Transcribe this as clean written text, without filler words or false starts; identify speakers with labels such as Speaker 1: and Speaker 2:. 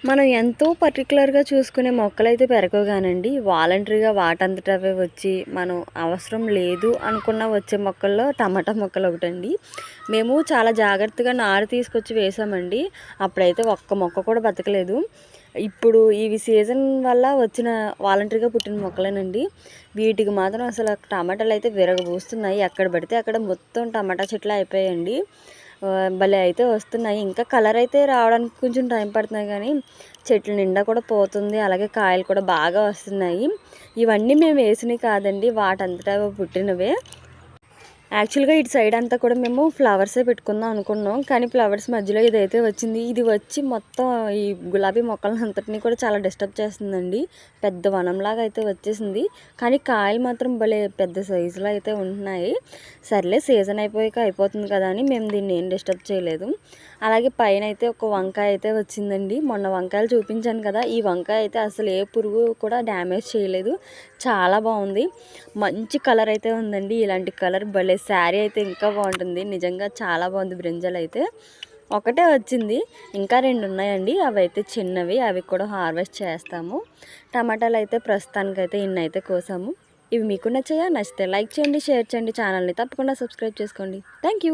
Speaker 1: మనం ఎంతో పర్టిక్యులర్‌గా చూసుకునే మొక్కలైతే పెరగవు గానండి. వాలంటరీగా వాటంతట అవే వచ్చి, మనం అవసరం లేదు అనుకున్న వచ్చే మొక్కల్లో టమాటా మొక్కలొకటండి. మేము చాలా జాగ్రత్తగా నారు తీసుకొచ్చి వేసామండి. అప్పుడైతే ఒక్క మొక్క కూడా బతకలేదు. ఇప్పుడు ఇవి సీజన్ వల్ల వచ్చిన వాలంటరీగా పుట్టిన మొక్కలేనండి. వీటికి మాత్రం అసలు టమాటాలైతే విరగబూస్తున్నాయి. ఎక్కడ పడితే అక్కడ మొత్తం టమాటా చెట్లే అయిపోయాయండి. భలే అయితే వస్తున్నాయి. ఇంకా కలర్ అయితే రావడానికి కొంచెం టైం పడుతున్నాయి కానీ చెట్ల నిండా కూడా పోతుంది. అలాగే కాయలు కూడా బాగా వస్తున్నాయి. ఇవన్నీ మేము వేసినవి కాదండి, వాటంతట అవి పుట్టినవే. యాక్చువల్‌గా ఇటు సైడ్ అంతా కూడా మేము ఫ్లవర్సే పెట్టుకుందాం అనుకున్నాం. కానీ ఫ్లవర్స్ మధ్యలో ఇదైతే వచ్చింది. ఇది వచ్చి మొత్తం ఈ గులాబీ మొక్కలనంతటిని కూడా చాలా డిస్టర్బ్ చేస్తుందండి. పెద్ద వనంలాగా అయితే వచ్చేసింది. కానీ కాయలు మాత్రం భలే పెద్ద సైజులో అయితే ఉంటున్నాయి. సర్లే సీజన్ అయిపోయాక అయిపోతుంది కదా అని మేము దీన్ని ఏం డిస్టర్బ్ చేయలేదు. అలాగే పైన అయితే ఒక వంకాయ అయితే వచ్చిందండి. మొన్న వంకాయలు చూపించాను కదా, ఈ వంకాయ అయితే అసలు ఏ పురుగు కూడా డ్యామేజ్ చేయలేదు. చాలా బాగుంది. మంచి కలర్ అయితే ఉందండి. ఇలాంటి కలర్ భలే శారీ అయితే ఇంకా బాగుంటుంది. నిజంగా చాలా బాగుంది. బ్రింజల్ అయితే ఒకటే వచ్చింది, ఇంకా 2 ఉన్నాయండి. అవి అయితే చిన్నవి, అవి కూడా హార్వెస్ట్ చేస్తాము. టమాటాలు అయితే ప్రస్తుతానికైతే ఇన్నైతే కోసాము. ఇవి మీకు నచ్చాయా? నచ్చితే లైక్ చేయండి, షేర్ చేయండి, ఛానల్ని తప్పకుండా సబ్స్క్రైబ్ చేసుకోండి. Thank you.